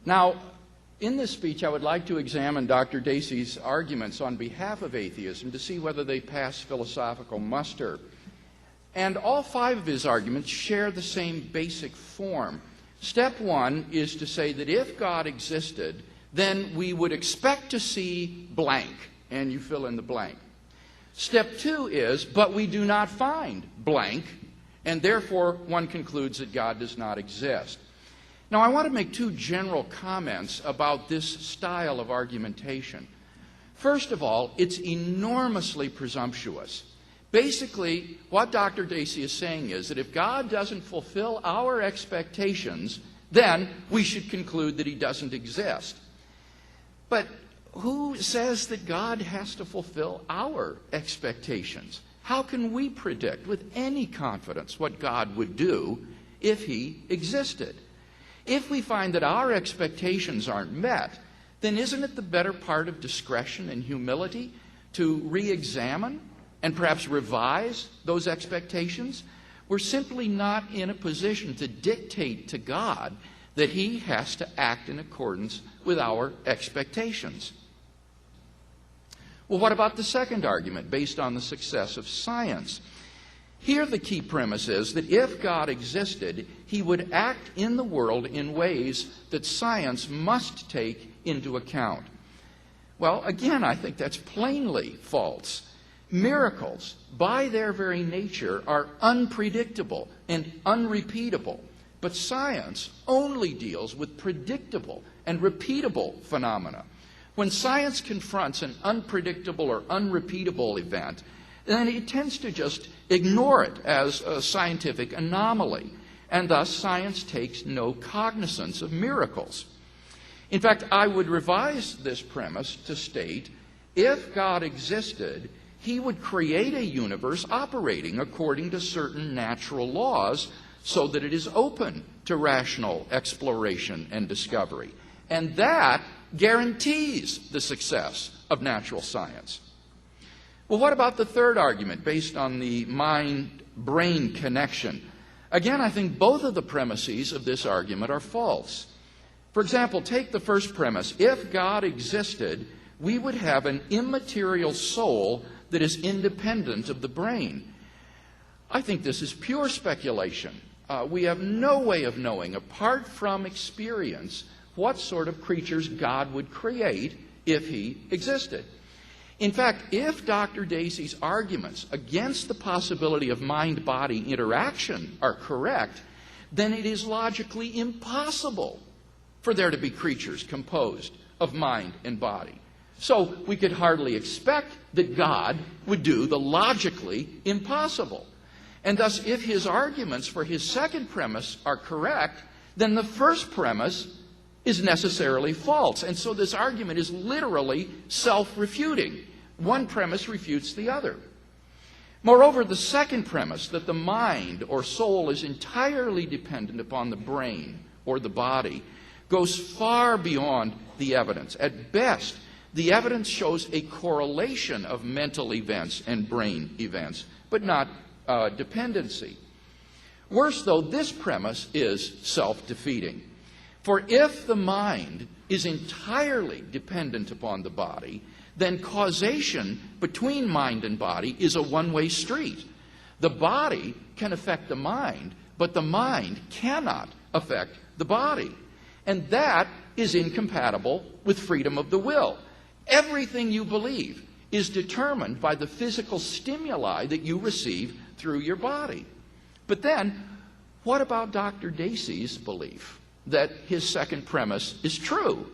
Now, in this speech, I would like to examine Dr. Dacey's arguments on behalf of atheism to see whether they pass philosophical muster. And all 5 of his arguments share the same basic form. Step 1 is to say that if God existed, then we would expect to see blank, and you fill in the blank. Step 2 is, but we do not find blank, and therefore one concludes that God does not exist. Now, I want to make 2 general comments about this style of argumentation. First of all, it's enormously presumptuous. Basically, what Dr. Dacey is saying is that if God doesn't fulfill our expectations, then we should conclude that he doesn't exist. But who says that God has to fulfill our expectations? How can we predict with any confidence what God would do if he existed? If we find that our expectations aren't met, then isn't it the better part of discretion and humility to re-examine and perhaps revise those expectations? We're simply not in a position to dictate to God that he has to act in accordance with our expectations. Well, what about the second argument based on the success of science? Here the key premise is that if God existed, he would act in the world in ways that science must take into account. Well, again, I think that's plainly false. Miracles, by their very nature, are unpredictable and unrepeatable. But science only deals with predictable and repeatable phenomena. When science confronts an unpredictable or unrepeatable event, then it tends to just ignore it as a scientific anomaly, and thus science takes no cognizance of miracles. In fact, I would revise this premise to state, if God existed, he would create a universe operating according to certain natural laws so that it is open to rational exploration and discovery. And that guarantees the success of natural science. Well, what about the third argument based on the mind-brain connection? Again, I think both of the premises of this argument are false. For example, take the first premise. If God existed, we would have an immaterial soul that is independent of the brain. I think this is pure speculation. We have no way of knowing, apart from experience, what sort of creatures God would create if he existed. In fact, if Dr. Dacey's arguments against the possibility of mind-body interaction are correct, then it is logically impossible for there to be creatures composed of mind and body. So we could hardly expect that God would do the logically impossible. And thus, if his arguments for his second premise are correct, then the first premise is necessarily false. And so this argument is literally self-refuting. One premise refutes the other. Moreover, the second premise, that the mind or soul is entirely dependent upon the brain or the body, goes far beyond the evidence. At best, the evidence shows a correlation of mental events and brain events, but not dependency. Worse, though, this premise is self-defeating. For if the mind is entirely dependent upon the body, then causation between mind and body is a one-way street. The body can affect the mind, but the mind cannot affect the body. And that is incompatible with freedom of the will. Everything you believe is determined by the physical stimuli that you receive through your body. But then, what about Dr. Dacey's belief that his second premise is true?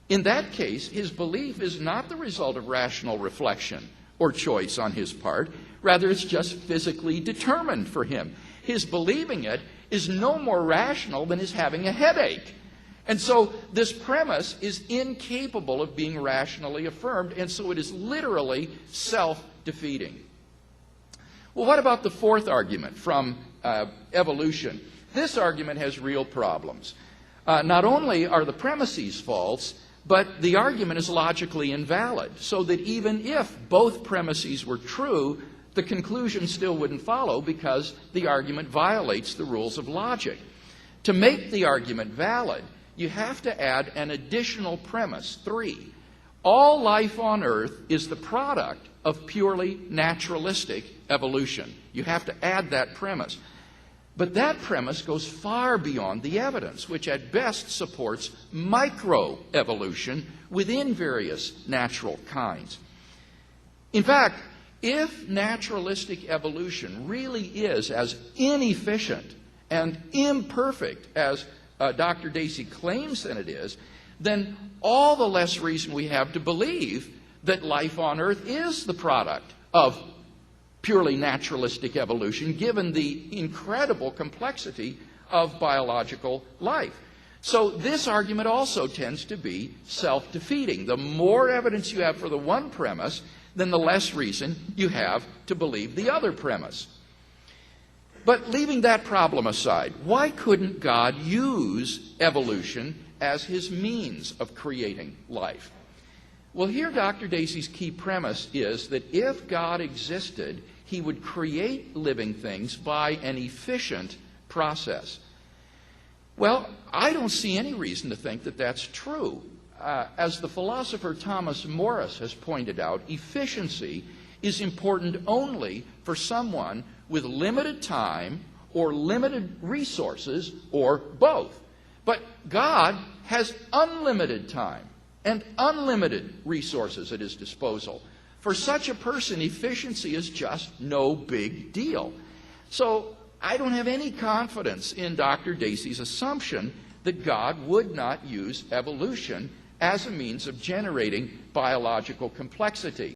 In that case, his belief is not the result of rational reflection or choice on his part. Rather, it's just physically determined for him. His believing it is no more rational than his having a headache. And so this premise is incapable of being rationally affirmed, and so it is literally self-defeating. Well, what about the fourth argument from evolution? This argument has real problems. Not only are the premises false, but the argument is logically invalid, so that even if both premises were true, the conclusion still wouldn't follow because the argument violates the rules of logic. To make the argument valid, you have to add an additional premise, 3. All life on Earth is the product of purely naturalistic evolution. You have to add that premise. But that premise goes far beyond the evidence, which at best supports microevolution within various natural kinds. In fact, if naturalistic evolution really is as inefficient and imperfect as Dr. Dacey claims that it is, then all the less reason we have to believe that life on Earth is the product of purely naturalistic evolution, given the incredible complexity of biological life. So this argument also tends to be self-defeating. The more evidence you have for the one premise, then the less reason you have to believe the other premise. But leaving that problem aside, why couldn't God use evolution as his means of creating life? Well, here Dr. Dacey's key premise is that if God existed, he would create living things by an efficient process. Well, I don't see any reason to think that that's true. As the philosopher Thomas Morris has pointed out, efficiency is important only for someone with limited time or limited resources or both. But God has unlimited time and unlimited resources at his disposal. For such a person, efficiency is just no big deal. So I don't have any confidence in Dr. Dacey's assumption that God would not use evolution as a means of generating biological complexity.